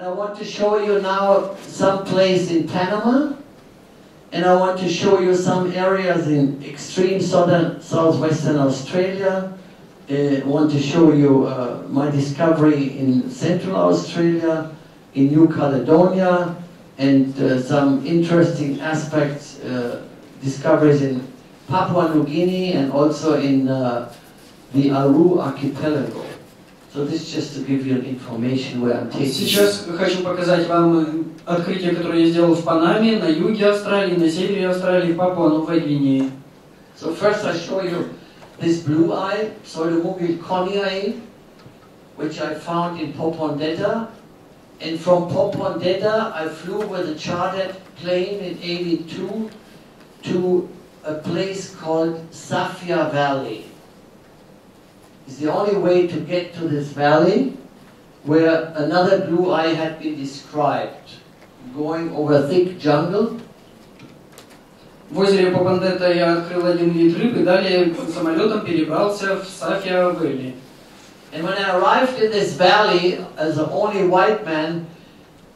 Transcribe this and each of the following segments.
And I want to show you now some place in Panama, and I want to show you some areas in extreme southwestern Australia. I want to show you my discovery in Central Australia, in New Caledonia, and some interesting aspects, discoveries in Papua-New Guinea and also in the Aru Archipelago. So this is just to give you information where I'm taking. Сейчас хочу показать вам открытие, которое я сделал в Панаме, на юге Австралии, на севере Австралии, в Папуа-Новой Гвинее. So first I show you this blue eye, Pseudomugil coniae, which I found in Popondetta. And from Popondetta I flew with a chartered plane in '82 to a place called Safia Valley. It's the only way to get to this valley where another blue eye had been described, going over thick jungle. В озере Попондетта я открыл один вид рыбы, далее самолетом перебрался в Сафия-Вэлли. And when I arrived in this valley as the only white man,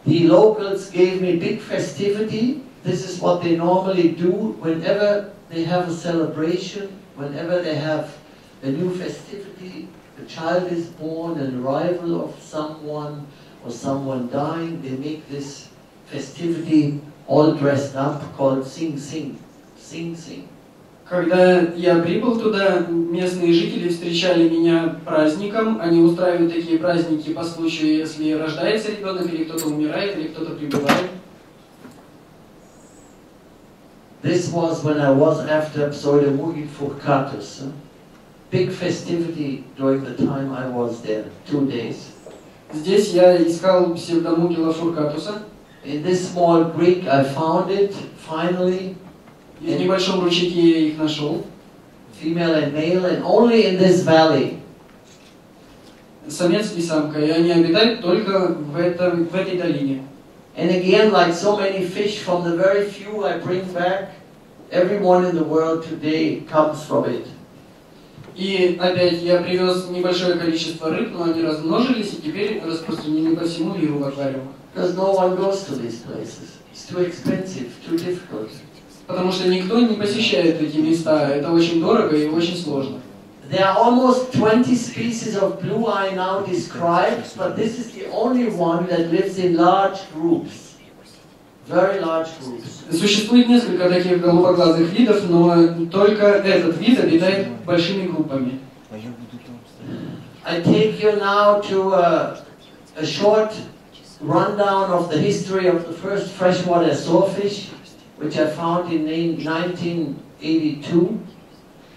the locals gave me big festivity. This is what they normally do whenever they have a celebration, whenever they have a new festivity, a child is born, an arrival of someone, or someone dying, they make this festivity all dressed up called Sing Sing. Sing Sing. Когда я прибыл туда, местные жители встречали меня праздником. Они устраивают такие праздники по случаю, если рождается ребенок, или кто-то умирает, или кто-то прибывает. This was when I was after Pseudomugil furcatus. Big festivity during the time I was there, 2 days. Здесь я искал псевдомугила фуркатуса. In this small creek I found it, finally. В небольшом ручейке я их нашел. Female and male, and only in this valley. Самец и самка, и они обитают только в этой долине. And again, like so many fish, from the very few I bring back, everyone in the world today comes from it. И опять я привез небольшое количество рыб, но они размножились и теперь распространены по всему миру в аквариумах. Because no one goes to these places. It's too expensive, too difficult. Потому что никто не посещает эти места. Это очень дорого и очень сложно. There are almost 20 species of blue eye now described, but this is the only one that lives in large groups, very large groups. Sуществует несколько таких голубоглазых видов, но только этот вид обитает большими группами. I take you now to a short rundown of the history of the first freshwater sawfish, which I found in 1982.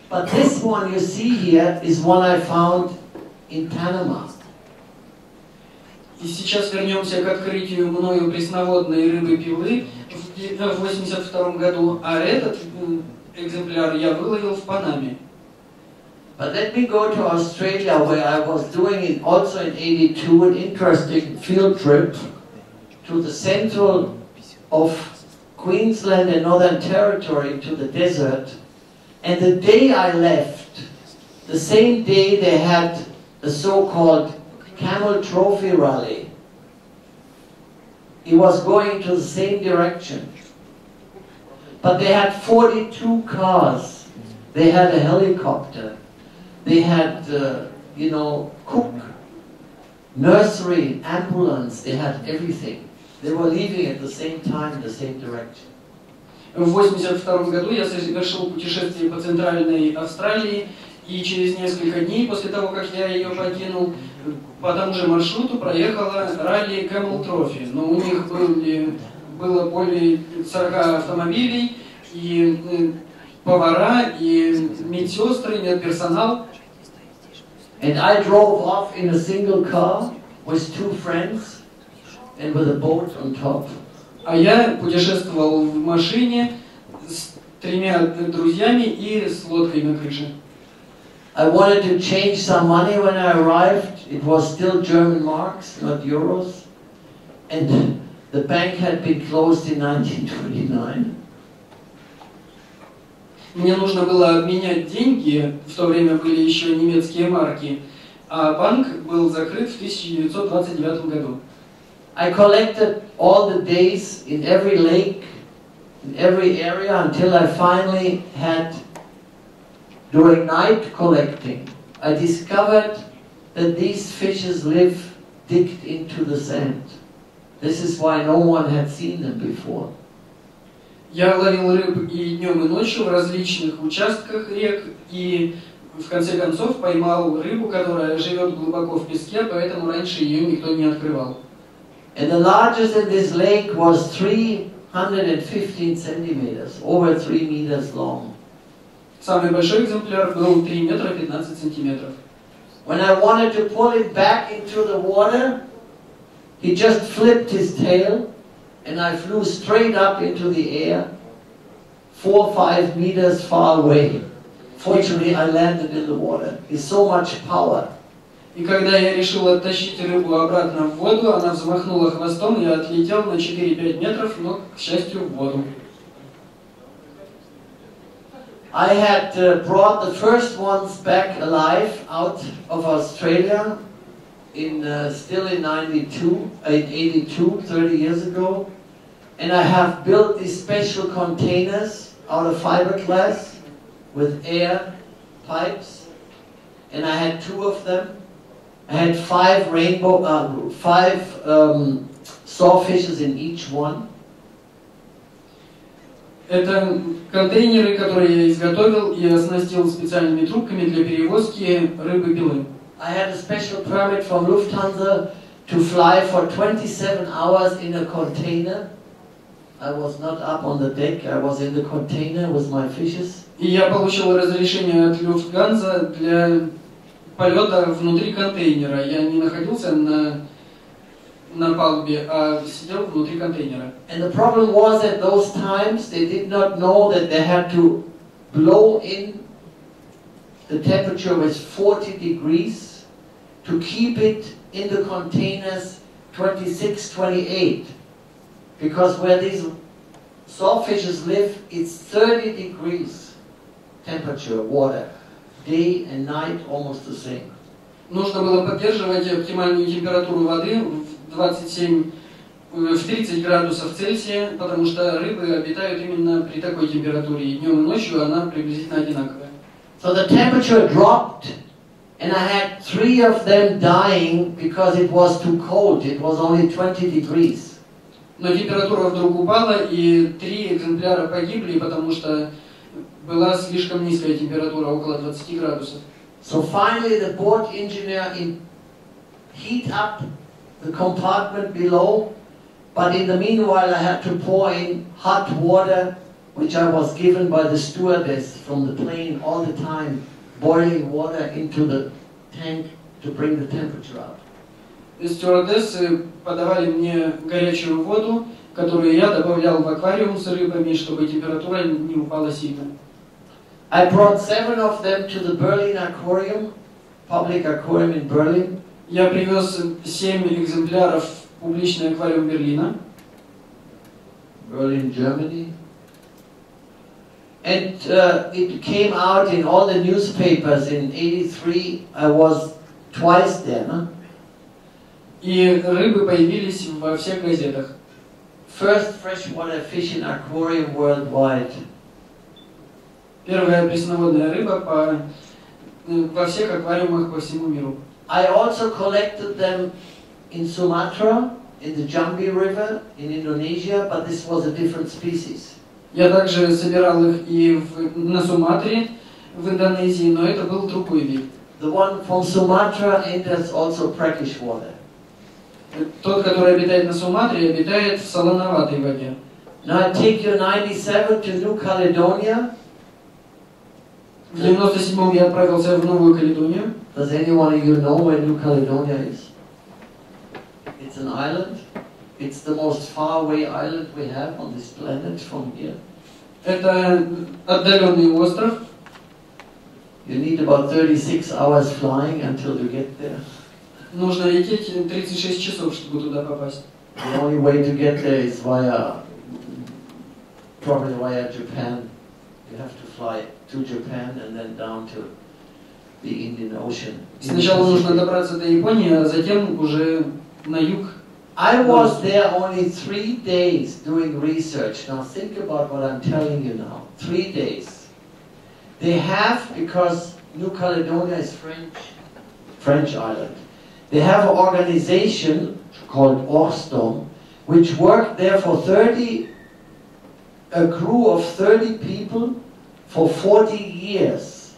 But this one you see here is one I found in Panama. И сейчас вернемся к открытию мною пресноводной рыбы-пилы в 1982 году, а этот экземпляр я выловил в Панаме. But let me go to Australia, where I was doing also in '82 an interesting field trip to the central of Queensland and Northern Territory, to the desert. And the day I left, the same day they had a so-called camel trophy rally. He was going to the same direction. But they had 42 cars. They had a helicopter. They had, cook, nursery, ambulance. They had everything. They were leaving at the same time in the same direction. В 1982 году я совершил путешествие по Центральной Австралии, и через несколько дней после того, как я ее покинул, по тому же маршруту проехала ралли Camel Trophy. Но у них было более 40 автомобилей, и повара, и медсестры, медперсонал. And I drove off in a single car with 2 friends and with a boat on top. А я путешествовал в машине с 3 друзьями и с лодкой на крыше. I wanted to change some money when I arrived. It was still German marks, not euros. And the bank had been closed in 1929. Мне нужно было обменять деньги, в то время были еще немецкие марки, а банк был закрыт в 1929 году. I collected all the days in every lake, in every area, until I finally had, during night collecting, I discovered that these fishes live digged into the sand. This is why no one had seen them before. Я ловил рыб и днем, и ночью в различных участках рек, и в конце концов поймал рыбу, которая живет глубоко в песке, поэтому раньше ее никто не открывал. And the largest in this lake was 315 centimeters, over 3 meters long. Самый большой экземпляр был 3 метра 15 сантиметров. When I wanted to pull him back into the water, he just flipped his tail, and I flew straight up into the air, 4 or 5 meters far away. Fortunately, I landed in the water. It's so much power. И когда я решил оттащить рыбу обратно в воду, она взмахнула хвостом, я отлетел на 4-5 метров, но, к счастью, в воду. I had brought the first ones back alive out of Australia still in 82, 30 years ago. And I have built these special containers out of fiberglass with air pipes. And I had 2 of them. I had 5 sawfishes in each one. Это контейнеры, которые я изготовил и оснастил специальными трубками для перевозки рыбы-белы. I had a special permit from Lufthansa to fly for 27 hours in a container. I was not up on the deck, I was in the container with my fishes. И я получил разрешение от Lufthansa для полета внутри контейнера. Я не находился на палубе, а сидел внутри контейнера. And the problem was at those times they did not know that they had to blow in the temperature with 40 degrees to keep it in the containers 26, 28. Because where these sawfishes live, it's 30 degrees temperature, water. Day and night almost the same. Нужно было поддерживать оптимальную температуру воды в 30 градусов Цельсия, потому что рыбы обитают именно при такой температуре. И днем и ночью она приблизительно одинаковая. So the temperature dropped, and I had 3 of them dying because it was too cold. It was only 20 degrees. Но температура вдруг упала, и 3 экземпляра погибли, потому что была слишком низкая температура, около 20 градусов. So finally the boat engineer heat up the compartment below, but in the meanwhile I had to pour in hot water, which I was given by the stewardess from the plane all the time, boiling water into the tank to bring the temperature up. Стюардессы подавали мне горячую воду, которую я добавлял в аквариум с рыбами, чтобы температура не упала сильно. I brought 7 of them to the Berlin Aquarium, public aquarium in Berlin. Я привез 7 экземпляров в публичный аквариум Берлина. Berlin, Germany. And it came out in all the newspapers. In 83, I was twice there. No? И рыбы появились во всех газетах. First freshwater fish in aquarium worldwide. Первая пресноводная рыба во всех аквариумах по всему миру. I also collected them in Sumatra, in the Jambi River, in Indonesia, but this was a different species. Я также собирал их и на Суматре, в Индонезии, но это был другой вид. The one from Sumatra enters also brackish water. Тот, который обитает на Суматре, обитает в солоноватой воде. Now I take you 97 to New Caledonia. В 97-м я отправился в Новую Каледонию. Does anyone of you know where New Caledonia is? It's an island. It's the most far away island we have on this planet from here. Это отдаленный остров. You need about 36 hours flying until you get there. Нужно лететь 36 часов, чтобы туда попасть. The only way to get there is probably via Japan. You have to fly to Japan and then down to the Indian Ocean. Сначала нужно добраться до Японии, а затем уже на юг I was there only 3 days doing research. Now think about what I'm telling you now. 3 days. They have, because New Caledonia is French island. They have an organization called Orstom, which worked there for a crew of 30 people for 40 years,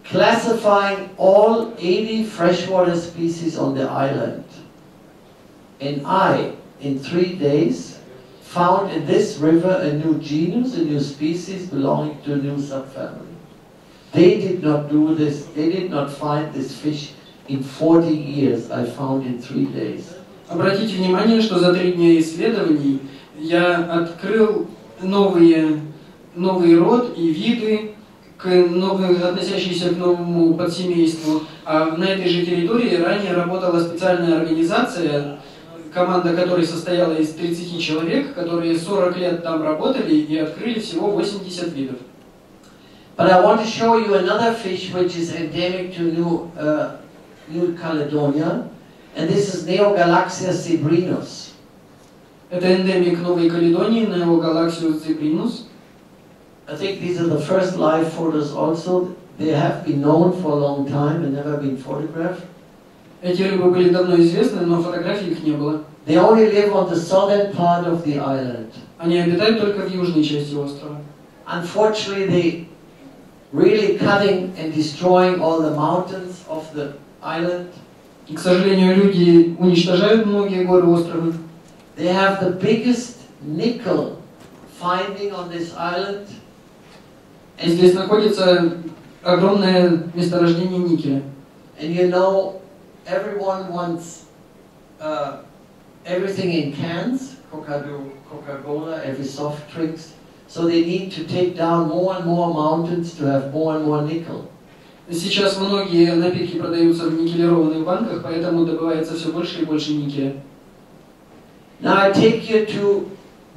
classifying all 80 freshwater species on the island. And I, in 3 days, found in this river a new genus, a new species belonging to a new subfamily. They did not do this, they did not find this fish in 40 years, I found in 3 days. Обратите внимание, что за 3 дня исследований я открыл новый род и виды, относящиеся к новому подсемейству. А на этой же территории ранее работала специальная организация, команда которой состояла из 30 человек, которые 40 лет там работали и открыли всего 80 видов. But I want to show you another fish which is endemic to New Caledonia, and this is Neogalaxia zebrinus. Это эндемик Новой Каледонии, Neogalaxius zebrinus. I think these are the first live photos also. They have been known for a long time and never been photographed. Эти рыбы были давно известны, но фотографий их не было. They only live on the southern part of the island. Они обитают только в южной части острова. Unfortunately, they really cutting and destroying all the mountains of the island. И, к сожалению, люди уничтожают многие горы острова. They have the biggest nickel finding on this island. И здесь находится огромное месторождение никеля. And you know, everyone wants everything in cans, Coca-Cola, every soft drinks. So they need to take down more and more mountains to have more and more nickel. Сейчас многие напитки продаются в никелированных банках, поэтому добывается все больше и больше никеля. Now I take you to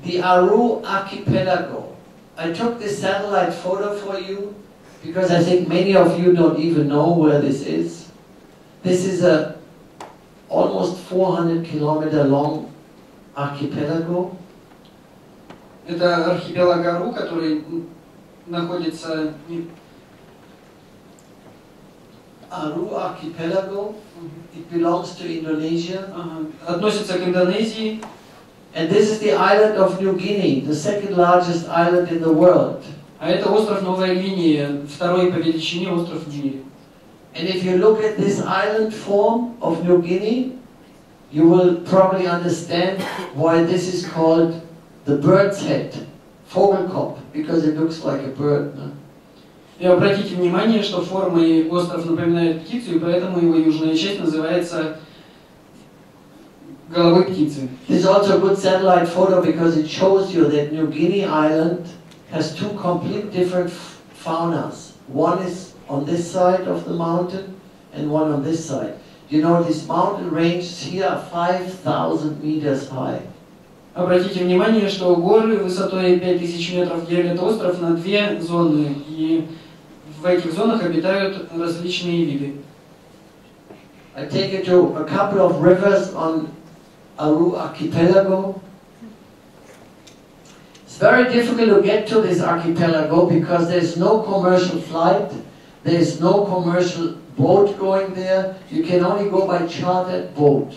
the Aru Archipelago. I took this satellite photo for you because I think many of you don't even know where this is. This is a almost 400-kilometer long archipelago. Это архипелаг Ару, который находится... Aru Archipelago. It belongs to Indonesia. Относится к Индонезии. And this is the island of New Guinea, the second largest island in the world. А это остров Новая Гвинея, второй по величине остров в мире. And if you look at this island form of New Guinea, you will probably understand why this is called the bird's head, Vogelkopf, because it looks like a bird. No? И обратите внимание, что формой остров напоминает птицу, и поэтому его южная часть называется головой птицы. This is also a good satellite photo because it shows you that New Guinea island has two complete different faunas. One is on this side of the mountain and one on this side. You know, this mountain ranges here are 5,000 meters high. Обратите внимание, что горы высотой 5000 метров делят остров на две зоны, и в этих зонах обитают различные виды. I take you to a couple of rivers on Aru Archipelago. It's very difficult to get to this archipelago because there's no commercial flight, there's no commercial boat going there. You can only go by chartered boat.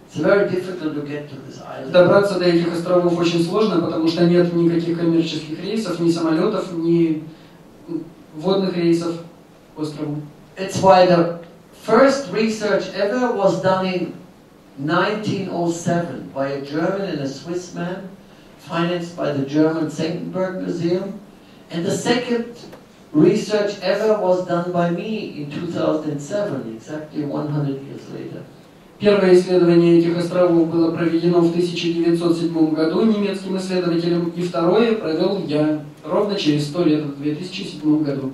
It's very difficult to get to this island. Добраться до этих островов очень сложно, потому что нет никаких коммерческих рейсов, ни самолетов, ни водных рейсов к острову. It's why the first research ever was done in 1907 by a German and a Swiss man, financed by the German Senckenberg Museum. And the second research ever was done by me in 2007, exactly 100 years later. Первое исследование этих островов было проведено в 1907 году немецким исследователем, и второе провел я ровно через 100 лет, в 2007 году.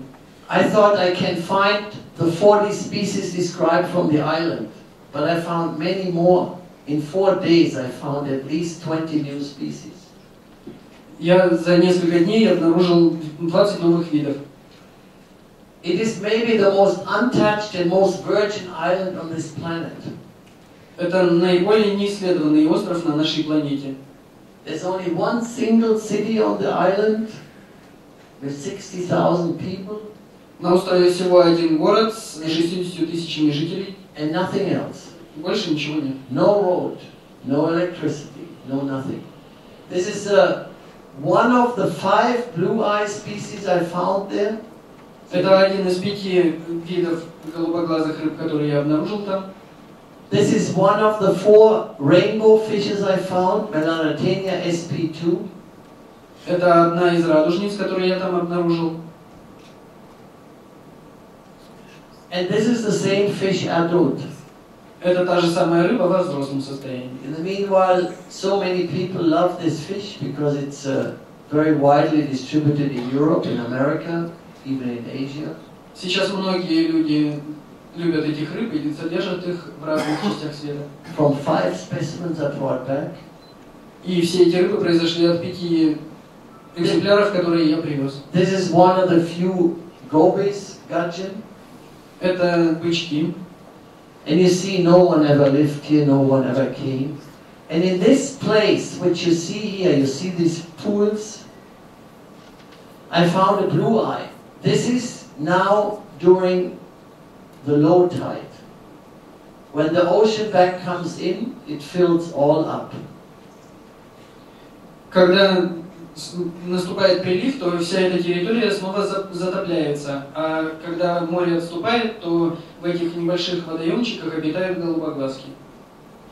I thought I can find the 40 species described from the island, but I found many more. In 4 days I found at least 20 new species. Я за несколько дней обнаружил 20 новых видов. It is maybe the most untouched and most virgin island on this planet. Это наиболее неисследованный остров на нашей планете. There's only one single city on the island with 60,000 people. На острове всего один город с 60 тысячами жителей. And nothing else. Больше ничего нет. No road, no electricity, no nothing. This is one of the 5 blue-eye species I found there. Это один из 5 видов голубоглазых рыб, которые я обнаружил там. This is one of the 4 rainbow fishes I found, Melanotenia sp2. Это одна из радужниц, которую я там обнаружил. And this is the same fish adult. Это та же самая рыба во взрослом состоянии. In the meanwhile, so many people love this fish because it's very widely distributed in Europe, in America, even in Asia. Сейчас многие люди любят этих рыб и содержат их в разных частях света. From 5 specimens I brought back. И все эти рыбы произошли от 5 экземпляров, которые я привез. This is one of the few gobies, gudgeon. Это бычки. And you see, no one ever lived here, no one ever came. And in this place, which you see here, you see these pools. I found a blue eye. This is now during the low tide. When the ocean back comes in, it fills all up. Когда наступает прилив, то вся эта территория снова затопляется. А когда море отступает, то в этих небольших водоемчиках обитают голубоглазки.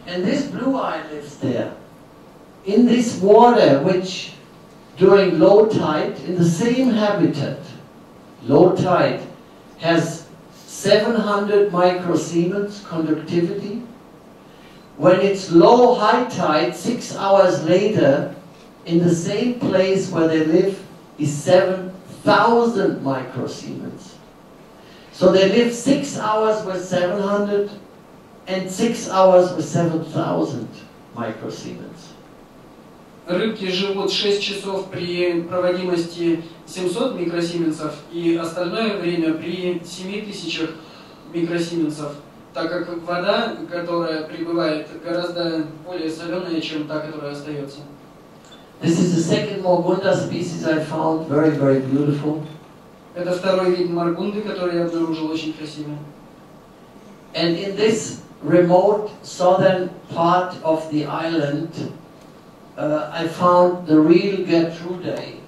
And this blue eye lives there. In this water, which during low tide, in the same habitat, low tide has 700 microsiemens conductivity. When it's low high tide, 6 hours later, in the same place where they live is 7,000 microsiemens. So they live 6 hours with 700 and 6 hours with 7,000 microsiemens. Рыбки живут 6 часов при проводимости 700 микросименсов и остальное время при 7000 микросименсов, так как вода, которая прибывает, гораздо более соленая, чем та, которая остается. This is the second Morgunda species I found, very, very beautiful. Это второй вид маргунды, который я обнаружил, очень красивый. And in this remote southern part of the island, I found the real Gertrude.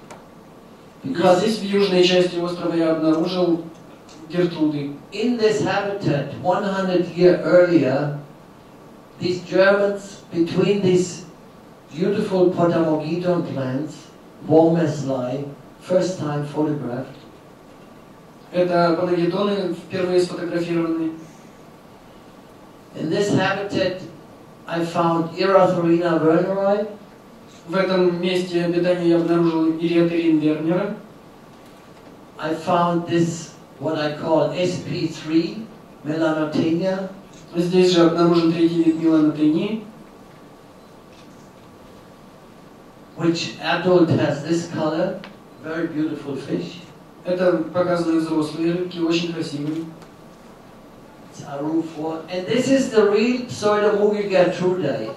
Because здесь, в южной части острова, я обнаружил гертруды. In this habitat, 100 years earlier, these Germans, between these beautiful Potamogidon plants, warm as lye, first time photographed. Это панагедоны, впервые сфотографированы. In this habitat, I found Eratharina werneri. В этом месте обитания я обнаружил Ириатерин вернера. I found this, what I call SP3, Melanotenia. Здесь же обнаружен третий вид меланотении, which adult has this color, very beautiful fish. Это показаны взрослые рыбки, очень красивые. It's Aru4. And this is the real Pseudomugil Gertrude,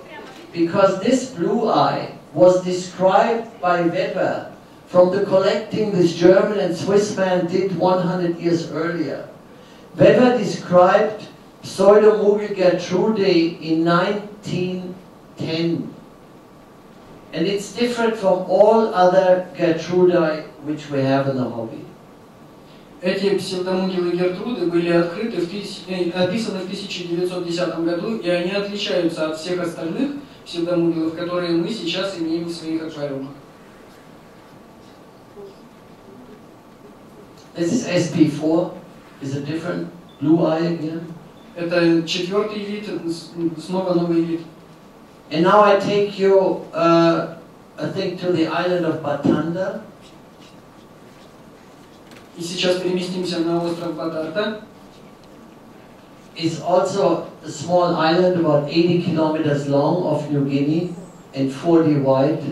because this blue eye was described by Weber from the collecting this German and Swiss man did 100 years earlier. Weber described Pseudomugil Gertrude in 1910. And it's different from all other Gertrude which we have in the hobby. Эти псевдомугилы Гертруды были открыты описаны в 1910 году, и они отличаются от всех остальных псевдомугилов, которые мы сейчас имеем в своих аквариумах. This is SP4, is a different blue eye again. Это четвертый вид, снова новый вид. And now I take you, I think, to the island of Batanda. И сейчас переместимся на остров Батарта. It's also a small island about 80 kilometers long of New Guinea and 40 wide.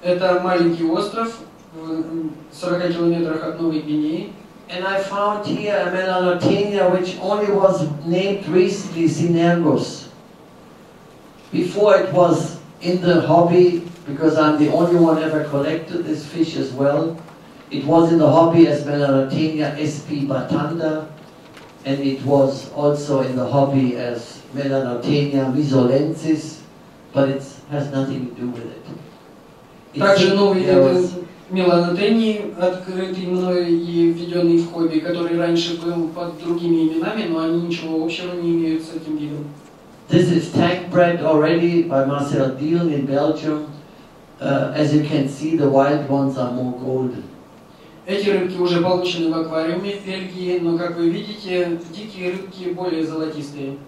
Это маленький остров в 40 километрах от Новой Гвинеи. And I found here a Melanotenia which only was named recently Synergus. Before it was in the hobby, because I'm the only one ever collected this fish as well. It was in the hobby as Melanotenia sp. batanda, and it was also in the hobby as Melanotenia misolensis, but it has nothing to do with it. Также новый вид меланотении, открытый мной и введенный в хобби, который раньше был под другими именами, но они ничего общего не имеют с этим видом. This is tank bred already by Marcel Dion in Belgium. As you can see, the wild ones are more golden. Эти рыбки уже получены в аквариуме в Бельгии, но, как вы видите, дикие рыбки более золотистые.